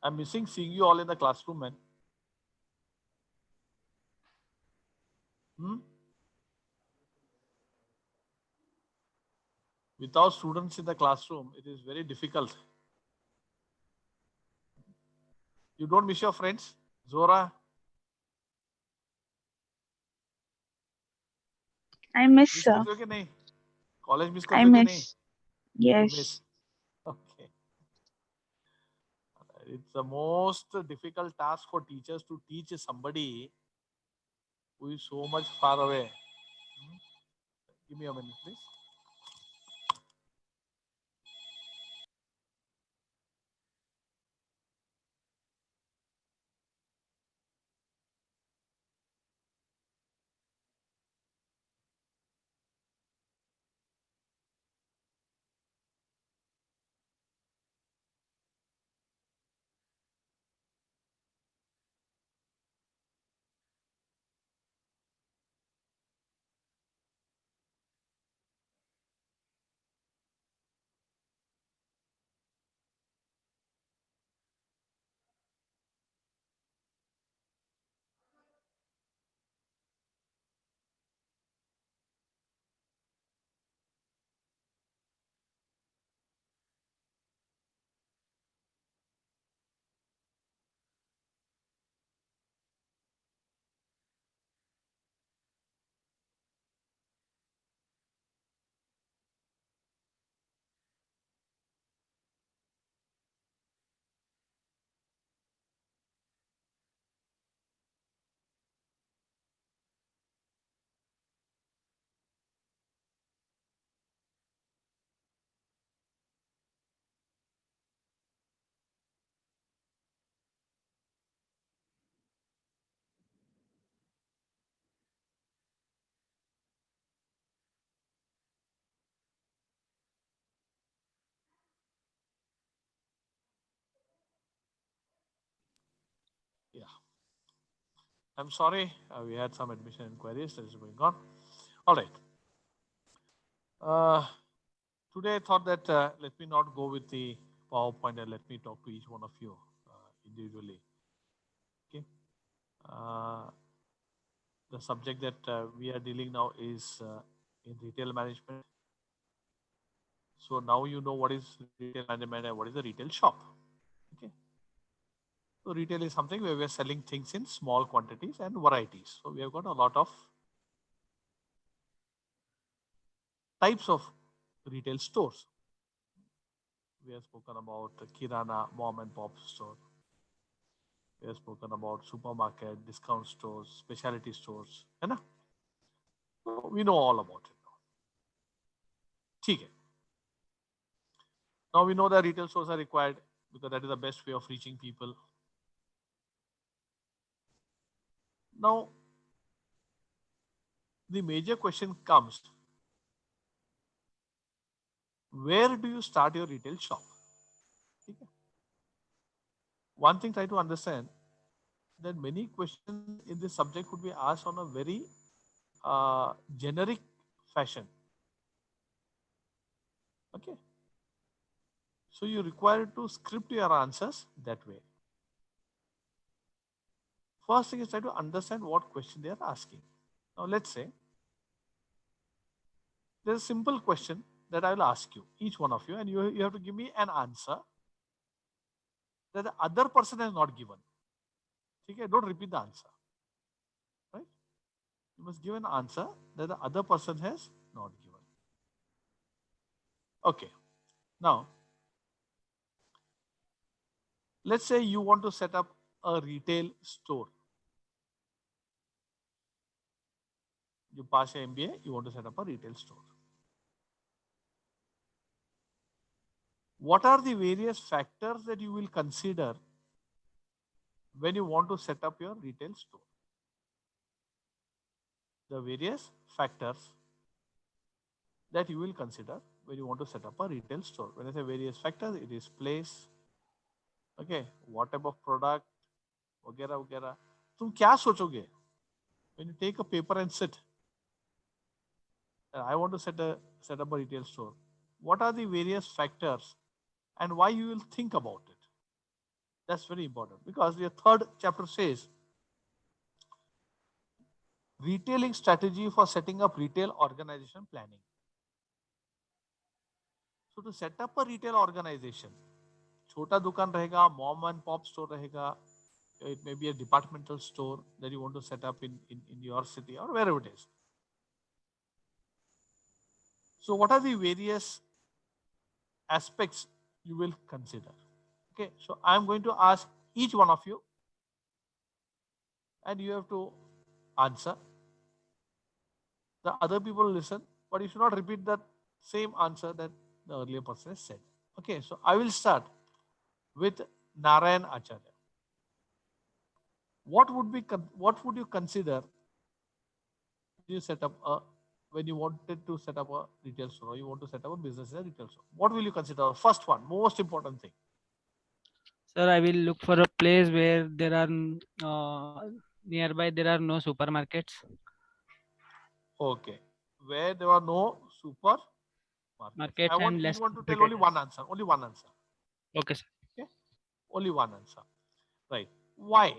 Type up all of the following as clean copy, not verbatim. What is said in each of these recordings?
I'm missing seeing you all in the classroom, man. Hmm? Without students in the classroom, it is very difficult. You don't miss your friends, Zora? I miss, miss sir. करते हो कि नहीं? College miss I करते हो कि नहीं? miss. You miss. Yes. Okay. It's the most difficult task for teachers to teach somebody who is so much far away. Hmm? Give me a minute, please. Yeah. I'm sorry. We had some admission inquiries that is going on. All right. Uh, Today I thought that let me not go with the PowerPoint and let me talk to each one of you individually. Okay. Uh, the subject that we are dealing now is in retail management. So now you know what is retail management and what is a retail shop. Okay. So retail is something where we are selling things in small quantities and varieties. So we have got a lot of types of retail stores. We have spoken about the Kirana, mom and pop store. We have spoken about supermarket, discount stores, specialty stores. है ना? So we know all about it now. ठीक है. Now we know that retail stores are required because that is the best way of reaching people. Now the major question comes, where do you start your retail shop? ठीक है. One thing try to understand that many questions in this subject could be asked on a very generic fashion. Okay. So you require to script your answers that way. First thing is try to understand what question they are asking. Now let's say there's a simple question that I will ask you, each one of you, and you have to give me an answer that the other person has not given. Okay, don't repeat the answer. Right? You must give an answer that the other person has not given. Okay. Now, let's say you want to set up a retail store. You pass your MBA, you want to set up a retail store. What are the various factors that you will consider when you want to set up your retail store? The various factors that you will consider when you want to set up a retail store. When I say various factors, it is place, okay, what type of product, वगैरह वगैरह. तुम क्या सोचोगे when you take a paper and sit? I want to set up a retail store. What are the various factors and why you will think about it? That's very important because the third chapter says retailing strategy for setting up retail organization planning. So to set up a retail organization, छोटा दुकान रहेगा, mom and pop store रहेगा, it may be a departmental store that you want to set up in your city or wherever it is. So what are the various aspects you will consider? Okay, so I'm going to ask each one of you and you have to answer. The other people listen, but you should not repeat that same answer that the earlier person has said. Okay, so I will start with Narayan Acharya. What would you consider you set up a when you wanted to set up a retail store, or you want to set up a business in a retail store? What will you consider? First one, most important thing. Sir, I will look for a place where there are nearby there are no supermarkets. Okay, where there are no supermarkets. I Markets want and each less one to tell only competitive. one answer. Only one answer. Okay, sir. Okay, only one answer. Right? Why,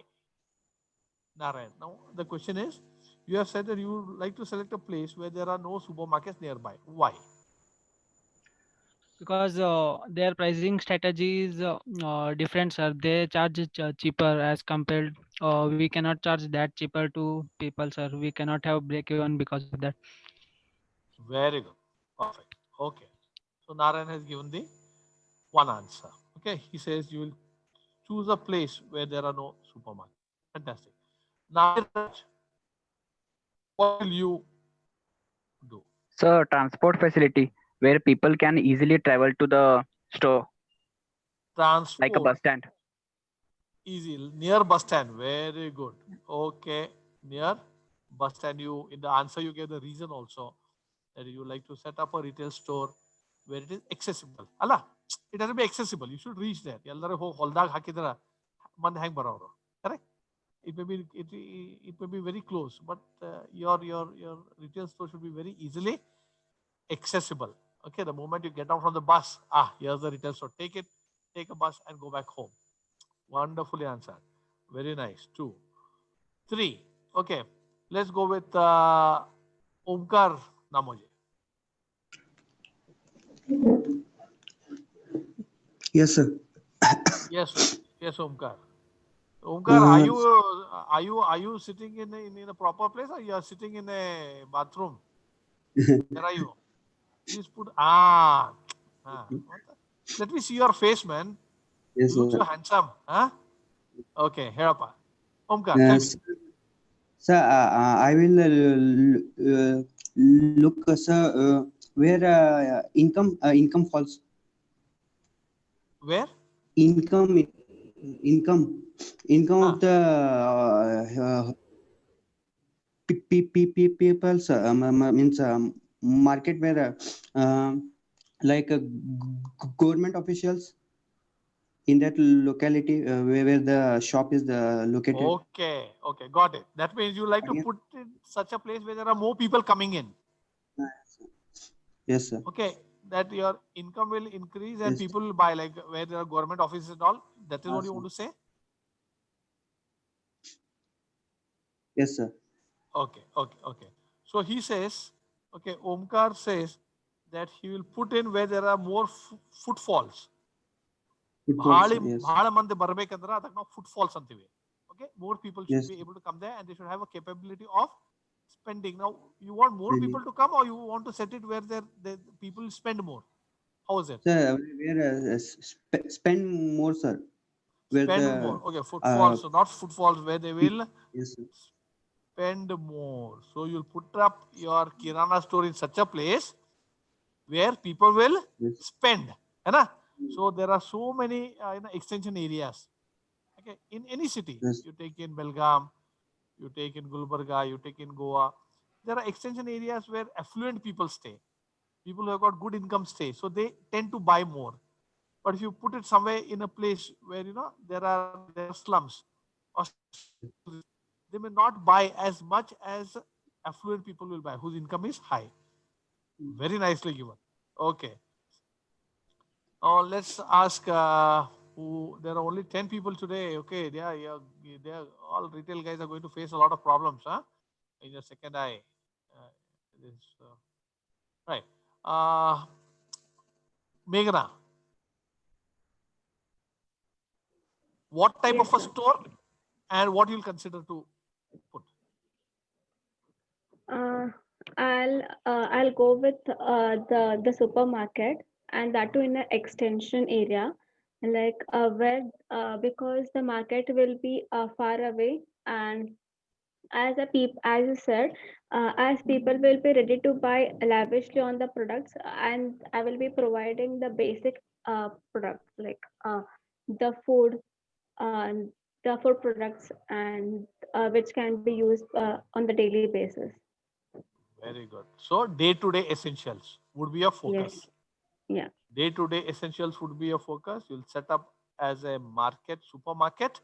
Narayan? Now the question is, you have said that you would like to select a place where there are no supermarkets nearby. Why? Because their pricing strategy is different, sir. They charge cheaper as compared. We cannot charge that cheaper to people, sir. We cannot have break even because of that. Very good. Perfect. Okay. So Narayan has given the one answer. Okay. He says you will choose a place where there are no supermarkets. Fantastic. Nagaraj, what will you do? So transport facility where people can easily travel to the store, like a Transport. bus stand. Easy. Near bus stand. Very good. Okay. Near bus stand. You in the answer you gave the reason also that you like to set up a retail store where it is accessible. Allah, it has to be accessible. You should reach there. ಎಲ್ಲರೂ ಹೋಗಿ ಹೊಲ್ದಾಗ ಹಾಕಿದ್ರ ಮಂದಿ ಹೆಂಗ್ ಬರೋರು. Correct? It may be very close, but your retail store should be very easily accessible. Okay, the moment you get out from the bus, here's the retail store. Take it, take a bus, and go back home. Wonderfully answered. Very nice. 2, 3. Okay, let's go with Omkar Namoje. Yes, sir. Yes, yes, Omkar. Omkar, are you sitting in a proper place or you are sitting in a bathroom? Where are you? Please put Let me see your face, man. Yes, You look sir. so handsome, huh? Okay, here up. Omkar, tell Uh, me. sir, sir, I will look, sir, where income falls. Where? Income, income, income of the people, sir, means market where like government officials in that locality where the shop is located. Okay, okay, got it. That means you like to Again, put in such a place where there are more people coming in. yes, sir. Okay, that your income will increase and Yes, people will buy, like where there are government offices and all. That is what you sir. want to say? Yes, sir. Okay, okay, okay. So he says, okay, Omkar says that he will put in where there are more footfalls. Footfalls, yes. ಬಹಳ ಮಂದಿ ಬರ್ಬೇಕಂದ್ರೆ ಅದಕ್ಕೆ ನಾವು footfalls ಅಂತೀವಿ. Okay, more people should Yes. be able to come there and they should have a capability of spending. Now, you want more Really. people to come or you want to set it where the people spend more? How is it? Sir, where spend more, sir. Where Spend the more. Okay, footfalls. So not footfalls where they will yes, sir. spend more. So you'll put up your Kirana store in such a place where people will Yes. spend. है ना? So there are so many extension areas. Okay, in any city, Yes. you take in Belgaum, you take in Gulbarga, you take in Goa. There are extension areas where affluent people stay. People who have got good income stay. So they tend to buy more. But if you put it somewhere in a place where there are slums, or they may not buy as much as affluent people will buy, whose income is high. Very nicely given. Okay. Let's ask there are only 10 people today. Okay, they are all retail guys are going to face a lot of problems, huh? In your second eye. This, right. Meghna, what type Yes, of a sir. store and what you'll consider to put? I'll go with the supermarket, and that too in an extension area, like where because the market will be far away, and as you said, as people will be ready to buy lavishly on the products, and I will be providing the basic products like the food, uh, the food products, and which can be used on the daily basis. Very good. So day-to-day essentials would be a Yes. focus. Yeah. Day-to-day essentials would be a focus. You'll set up as a market, supermarket.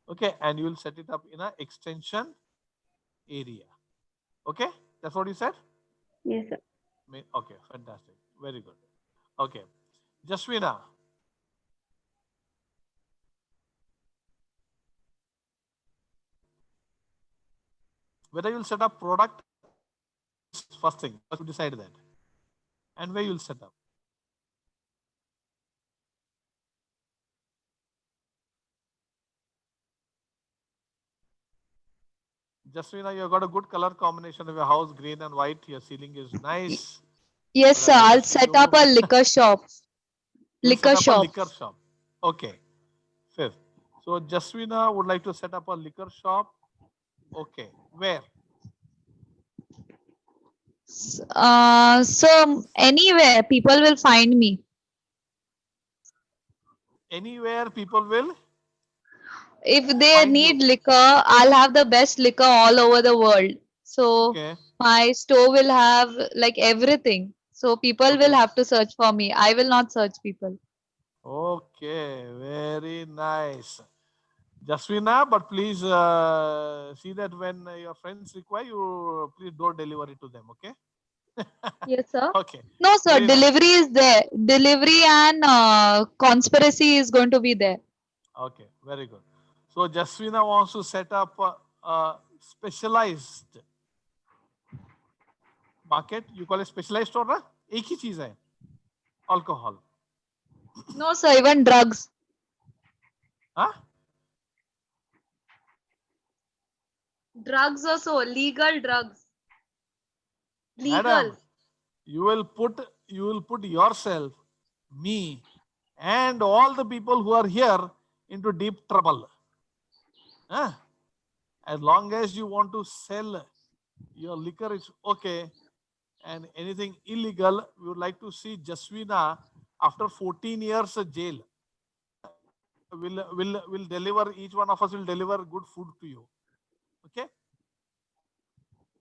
Okay, and you'll set it up in an extension area. Okay, that's what you said? Yes, sir. Okay, fantastic. Very good. Okay, Jaswina. Whether you'll set up product first thing, first you decide that. And where you'll set up. Jaswina, you have got a good color combination of your house, green and white. Your ceiling is nice. Yes, sir. I'll set up a liquor shop. You'll Liquor set up a shop. liquor shop. Okay. Fifth. So Jaswina would like to set up a liquor shop. Okay. Where? So anywhere people will find me. Anywhere people will If they find need you. liquor, I'll have the best liquor all over the world. So Okay. my store will have like everything. So people will Okay. have to search for me. I will not search people. Okay. Very nice. Jaswina, but please see that when your friends require you, please don't deliver it to them. Okay. Yes, sir. Okay. No, sir. Very nice. Delivery is there. Delivery and conspiracy is going to be there. Okay, very good. So Jaswina wants to set up a specialized market. You call it specialized store, ना? एक ही चीज है. Alcohol. No, sir. Even drugs. Huh? Drugs also. Legal drugs. Legal. Madam, you will put yourself, me, and all the people who are here into deep trouble. Huh? As long as you want to sell your liquor, it's okay. And anything illegal, we would like to see Jaswina after 14 years jail. Will deliver, each one of us will deliver good food to you. Okay?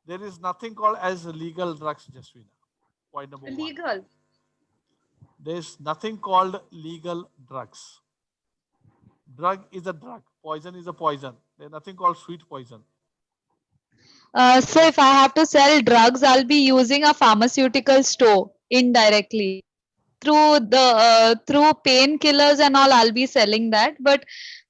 There is nothing called as legal drugs, Jaswina. Point number one. Legal. There is nothing called legal drugs. Drug is a drug. Poison is a poison. There's nothing called sweet poison. So if I have to sell drugs, I'll be using a pharmaceutical store indirectly. Through painkillers and all, I'll be selling that. But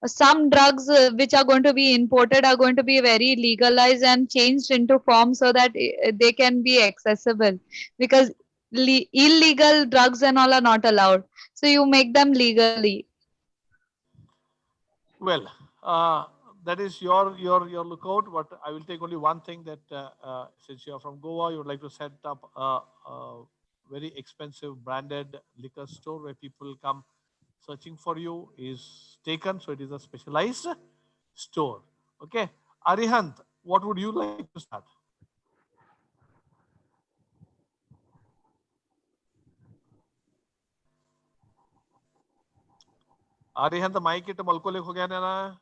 some drugs which are going to be imported are going to be very legalized and changed into form so that they can be accessible. Because illegal drugs and all are not allowed. So you make them legally. Well, that is your lookout. But I will take only one thing that since you are from Goa, you would like to set up a very expensive branded liquor store where people come searching for you is taken. So it is a specialized store. Okay. Arihant, what would you like to start? Arihant, mic it malkolik ho gaya na.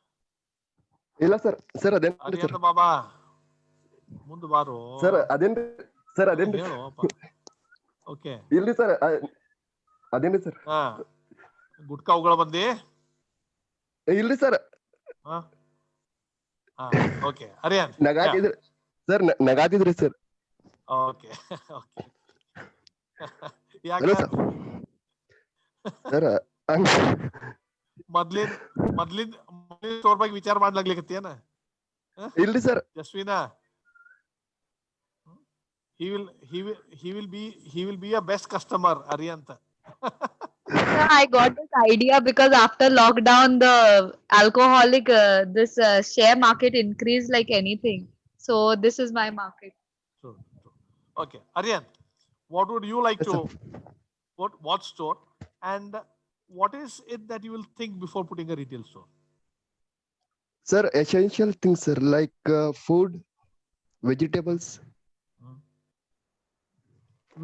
ಇಲ್ಲ sir sir ಅದೇನ್ರಿ sir Arihant Baba, ಮುಂದೆ ಬಾರೋ. Sir ಅದೇನ್ರಿ sir ಅದೇನ್ರಿ okay ಇಲ್ರಿ sir ಅದೇನ್ರಿ sir ಹಾ ಗುಟ್ಕಾ ಉಗಳ ಬಂದಿ ಇಲ್ರಿ ಸರ್ ಹಾ ಓಕೆ ಅರಿಯಾನ್ ನಗಾತಿದ್ರಿ ಸರ್ ನಗಾತಿದ್ರಿ sir okay okay hello sir sir ಮೊದ್ಲಿನ ಸ್ಟೋರ್ ಬಗ್ಗೆ ವಿಚಾರ ಮಾಡ್ಲಾಗ್ಲಿಕತ್ತೀಯನ ಇಲ್ರಿ ಸರ್ ಜಸ್ವಿನಾ he will be a best customer Ariant. Sir, I got this idea because after lockdown, the alcoholic, this share market increased like anything. So this is my market. True. Okay, Ariant, what would you like Yes, to sir. put? What store? And what is it that you will think before putting a retail store? Sir, essential things, sir, like food, vegetables,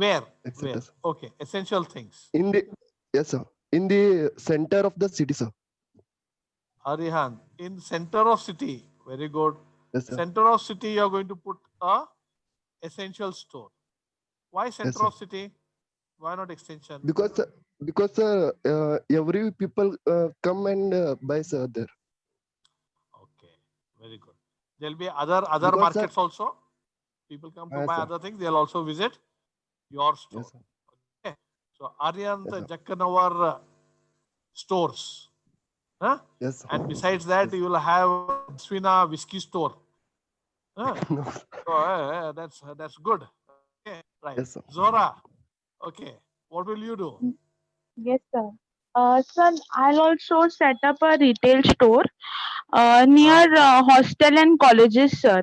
Where? etc. Where? sir. Okay, essential things. In the yes, sir. In the center of the city, sir. Arihan, in center of city. Very good. Yes, sir. Center of city, you are going to put a essential store. Why center sir. of city? Why not extension? Because every people come and buy, sir, there. Okay, very good. There'll be other Because, markets also. People come to Yes, buy sir. other things. They'll also visit your store. Yes, sir. Okay. So Aryant Yes, sir. Jakkanawar stores. Huh? Yes, sir. And besides that, Yes. you will have Swina whiskey store. Huh? No. So that's good. Okay, right. Yes, sir. Zora. Okay. What will you do? Yes, sir. Sir, I'll also set up a retail store near hostel and colleges, sir.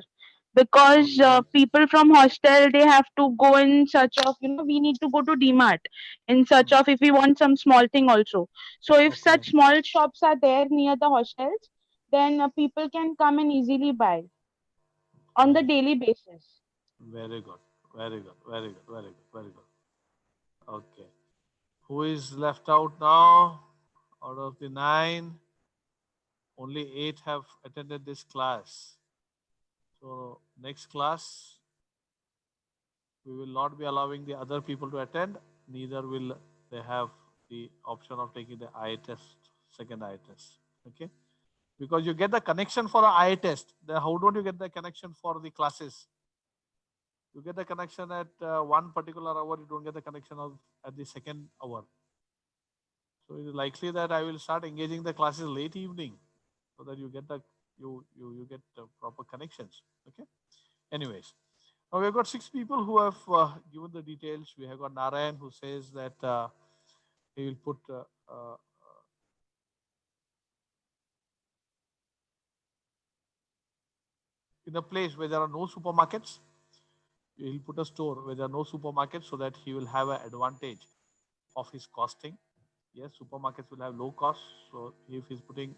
Because Okay. people from hostel, they have to go in search of, we need to go to DMart in search of if we want some small thing also. So if Okay. such small shops are there near the hostels, then people can come and easily buy on the daily basis. Very good. Very good. Very good. Very good. Very good. Okay. Who is left out now? Out of the 9, only 8 have attended this class. So next class, we will not be allowing the other people to attend. Neither will they have the option of taking the eye test, second eye test. Okay. Because you get the connection for the eye test. Then how don't you get the connection for the classes? You get the connection at one particular hour. You don't get the connection at the second hour. So it is likely that I will start engaging the classes late evening, so that you get the you get proper connections. Okay. Anyways, now we have got 6 people who have given the details. We have got Narayan who says that he will put in a place where there are no supermarkets. He will put a store where there are no supermarkets, so that he will have an advantage of his costing. Yes, supermarkets will have low cost. So if he's putting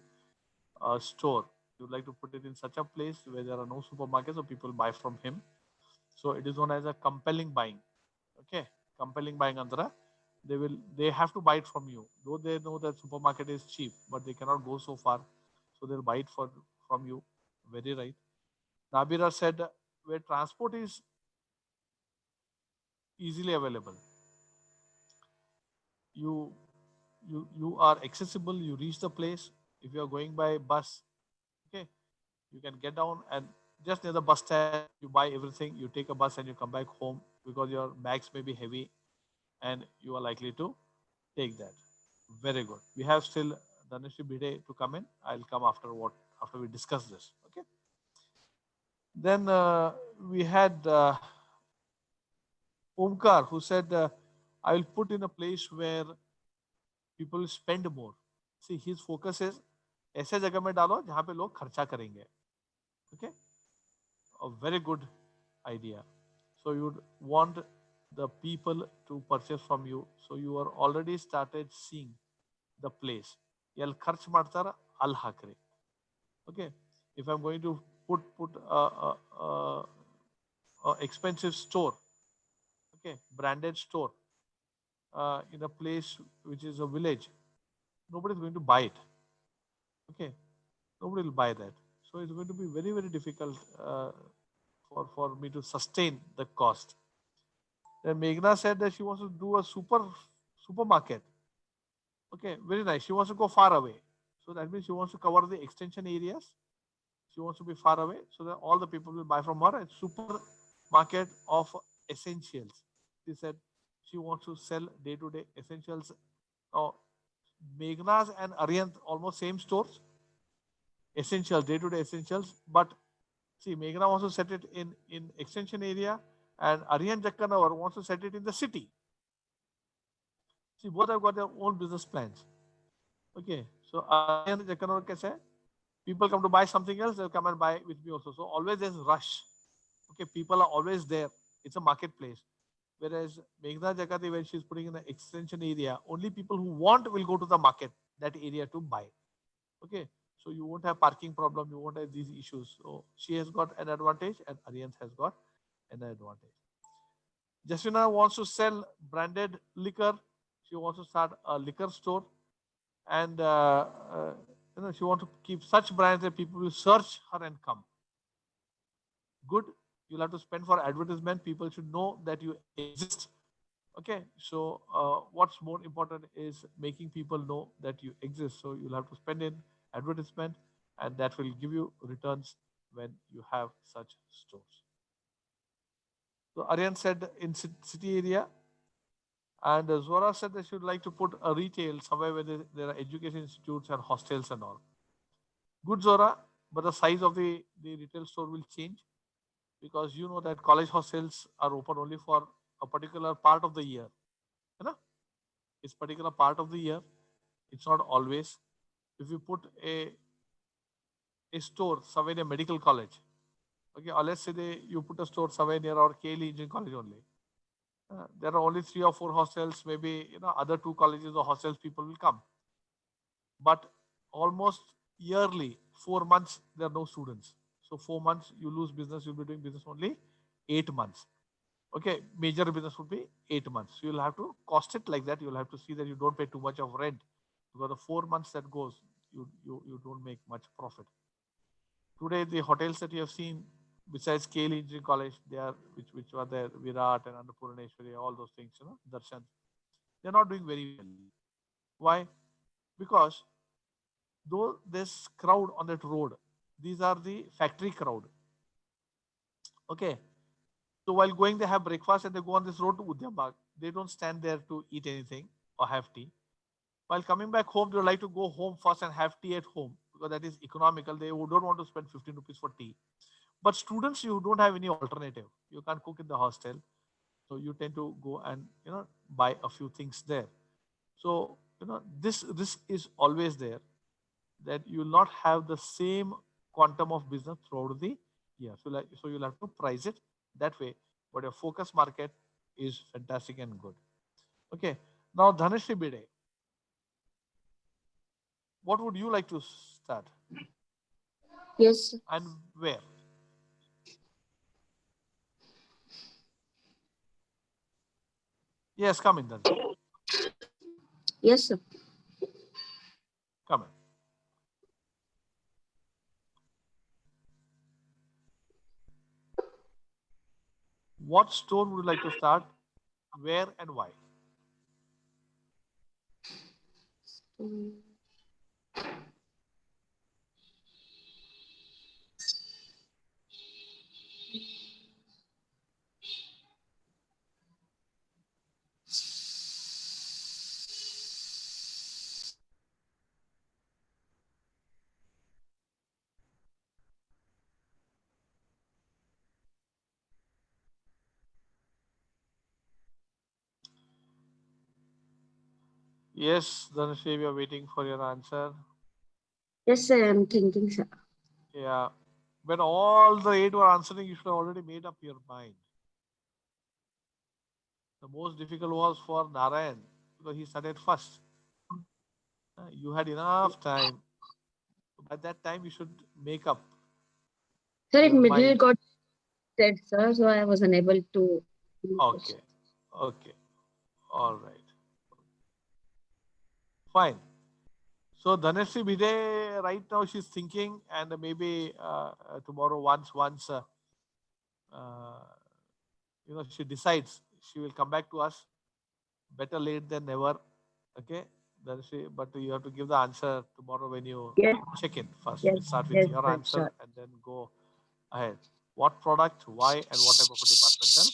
a store, you would like to put it in such a place where there are no supermarkets, so people buy from him. So it is known as a compelling buying. Okay, compelling buying antara. They have to buy it from you. Though they know that supermarket is cheap, but they cannot go so far. So they'll buy it from you. Very right. Nabira said where transport is easily available. You are accessible. You reach the place. If you are going by bus, okay, you can get down and just near the bus stand, you buy everything. You take a bus and you come back home, because your bags may be heavy, and you are likely to take that. Very good. We have still Dhanashri Bhide to come in. I'll come after we discuss this. Okay. Then we had Omkar who said, I will put in a place where people spend more. See, his focus is ऐसे जगह में डालो जहाँ पे लोग खर्चा करेंगे. Okay, a very good idea. So you would want the people to purchase from you. So you are already started seeing the place. Yal kharch ಮಾಡ್ತಾರ ಅಲ್ಲಿ ಹಾಕ್ರಿ. Okay, if I'm going to put a expensive store, okay, branded store in a place which is a village, nobody is going to buy it. Okay, nobody will buy that. So it's going to be very, very difficult for me to sustain the cost. Then Meghna said that she wants to do a supermarket. Okay, very nice. She wants to go far away. So that means she wants to cover the extension areas. She wants to be far away so that all the people will buy from her. A supermarket of essentials. She said she wants to sell day-to-day essentials. Now, Meghna's and Arihant almost same stores, essentials, day-to-day essentials. But see, Meghna wants to set it in extension area, and Arihant Jakkanavar wants to set it in the city. See, both have got their own business plans. Okay, so Arihant Jakkanavar kaise hai? People come to buy something else, they'll come and buy with me also. So always there's rush. Okay, people are always there. It's a marketplace. Whereas Meghna Jakati, when she's putting in an extension area, only people who want will go to the market, that area to buy. Okay, so you won't have parking problem, you won't have these issues. So she has got an advantage and Arihant has got an advantage. Jasmina wants to sell branded liquor. She wants to start a liquor store, and she wants to keep such brands that people will search her and come. Good. You'll have to spend for advertisement. People should know that you exist. Okay. So what's more important is making people know that you exist. So you'll have to spend in advertisement, and that will give you returns when you have such stores. So Aryan said in city area, and Zora said that she would like to put a retail somewhere where there are education institutes and hostels and all. Good, Zora, but the size of the retail store will change, because you know that college hostels are open only for a particular part of the year. You know? It's particular part of the year. It's not always. If you put a store somewhere in a medical college, okay, or let's say you put a store somewhere near our KLE Engineering College only. There are only 3 or 4 hostels, maybe other 2 colleges or hostels people will come. But almost yearly, 4 months, there are no students. So 4 months you lose business, you'll be doing business only 8 months. Okay, major business would be 8 months. So you'll have to cost it like that. You'll have to see that you don't pay too much of rent, because the 4 months that goes, you don't make much profit. Today, the hotels that you have seen, besides KLE Engineering College, they are which were there, Virat and Annapurneshwari, all those things, Darshan, they're not doing very well. Why? Because though this crowd on that road, these are the factory crowd. Okay. So while going, they have breakfast and they go on this road to Udyam Bagh. They don't stand there to eat anything or have tea. While coming back home, they would like to go home first and have tea at home, because that is economical. They don't want to spend 15 rupees for tea. But students, you don't have any alternative. You can't cook in the hostel. So you tend to go and, buy a few things there. So, this risk is always there, that you will not have the same quantum of business throughout the year. So you'll have to price it that way. But your focus market is fantastic and good. Okay. Now, Dhanashri Bide, what would you like to start? Yes. And where? Yes, come in, Dhanashri. Yes, sir. Come in. What store would you like to start? Where and why? Yes, Dhanashri, we are waiting for your answer. Yes, sir, I'm thinking, sir. Yeah. When all the 8 were answering, you should have already made up your mind. The most difficult was for Narayan, because he started first. You had enough time. By that time, you should make up. Sir, in your middle mind. got said, sir, so I was unable to. Okay. Okay. All right. Fine. So Dhanashri Bide, right now she's thinking, and maybe tomorrow once she decides, she will come back to us. Better late than never. Okay, Dhanashri, but you have to give the answer tomorrow when you check in first. Yes, We'll start with yes, your sir, answer sure. and then go ahead. What product, why, and what type of a departmental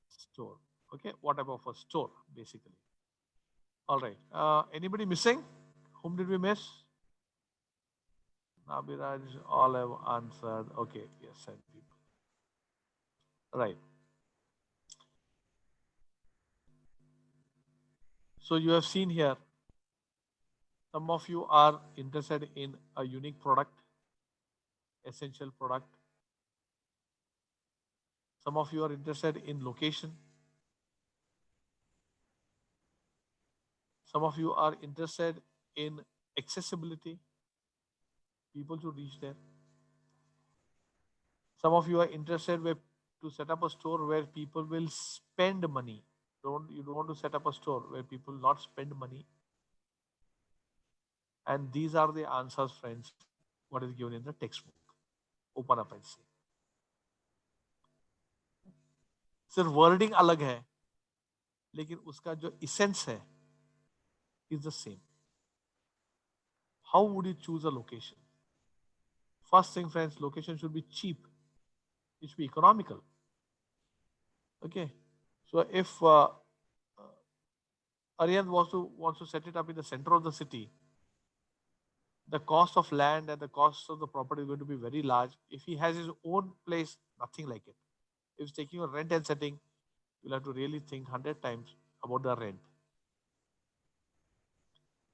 store? Okay, what type of a store basically? All right. Anybody missing? Whom did we miss? Nabiraj, all have answered. Okay, yes, 7 people. Right. So you have seen here, some of you are interested in a unique product, essential product. Some of you are interested in location. Some of you are interested in accessibility, people to reach there. Some of you are interested to set up a store where people will spend money. You don't want to set up a store where people not spend money. And these are the answers, friends, what is given in the textbook. Open up and see. सिर्फ wording अलग है, लेकिन उसका जो essence है is the same. How would you choose a location? First thing, friends, location should be cheap. It should be economical. Okay. So if Aryan wants to set it up in the center of the city, the cost of land and the cost of the property is going to be very large. If he has his own place, nothing like it. If he's taking a rent and setting, you'll have to really think 100 times about the rent.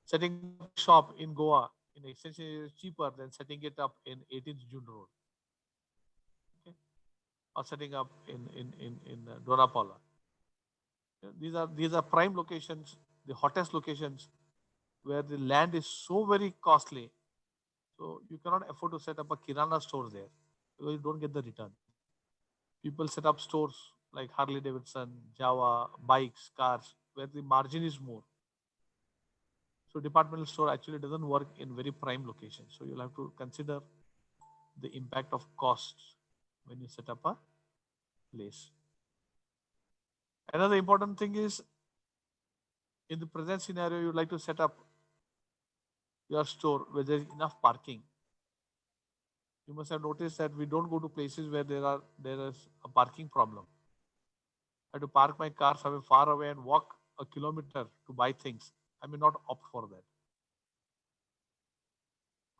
Setting up a shop in Goa in extension is cheaper than setting it up in 18th June Road. Okay? Or setting up in Donapala. These are prime locations, the hottest locations where the land is so very costly. So you cannot afford to set up a Kirana store there because you don't get the return. People set up stores like Harley Davidson, Java, bikes, cars, where the margin is more. So departmental store actually doesn't work in very prime locations. So you'll have to consider the impact of costs when you set up a place. Another important thing is, in the present scenario, you'd like to set up your store where there's enough parking. You must have noticed that we don't go to places where there is a parking problem. I have to park my car somewhere far away and walk a kilometer to buy things. I may not opt for that.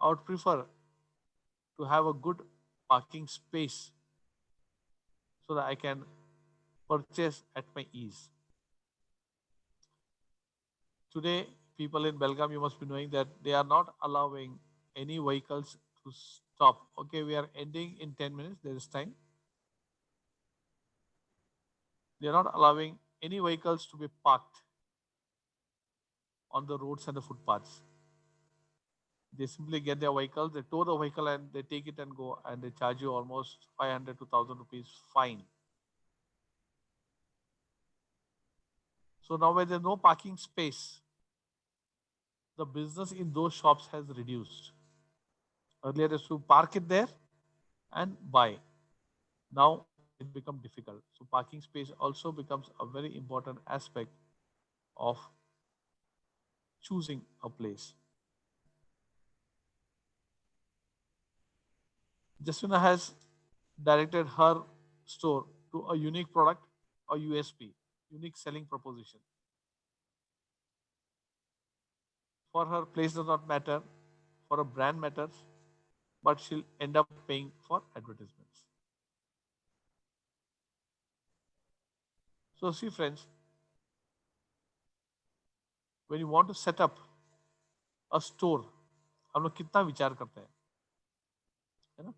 I would prefer to have a good parking space so that I can purchase at my ease. Today, people in Belgaum, you must be knowing that they are not allowing any vehicles to stop. Okay, we are ending in 10 minutes. There is time. They are not allowing any vehicles to be parked on the roads and the footpaths. They simply get their vehicle, they tow the vehicle and they take it and go, and they charge you almost 500 to 1,000 rupees fine. So now when there's no parking space, the business in those shops has reduced. Earlier is to park it there and buy. Now it becomes difficult. So parking space also becomes a very important aspect of choosing a place. Jasmina has directed her store to a unique product or USP, unique selling proposition. For her, place does not matter, for a brand matters, but she'll end up paying for advertisements. So see, friends, when you want to set up a store, हम लोग कितना विचार करते हैं, है ना?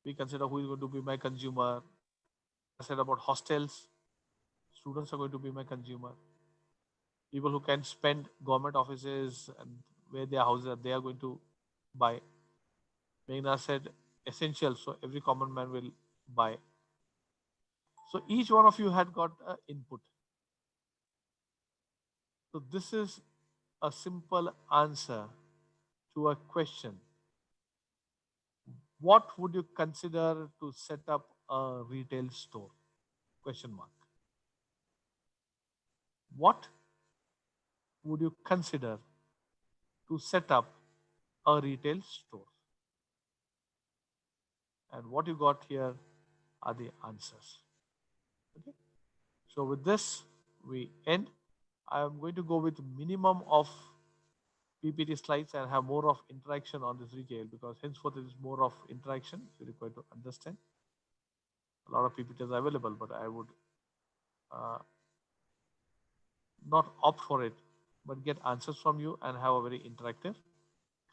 We consider who is going to be my consumer. I said about hostels, students are going to be my consumer. People who can spend, government offices and where their houses are, they are going to buy. Meghna said essential, so every common man will buy. So each one of you had got an input. So this is a simple answer to a question. What would you consider to set up a retail store? Question mark. What would you consider to set up a retail store? And what you got here are the answers. Okay. So with this, we end. I am going to go with minimum of PPT slides and have more of interaction on this retail, because henceforth it is more of interaction. You require to understand. A lot of PPTs are available, but I would not opt for it, but get answers from you and have a very interactive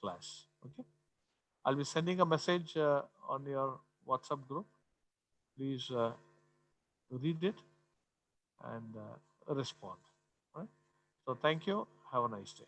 class. Okay. I'll be sending a message on your WhatsApp group. Please read it and respond. Right. So thank you. Have a nice day.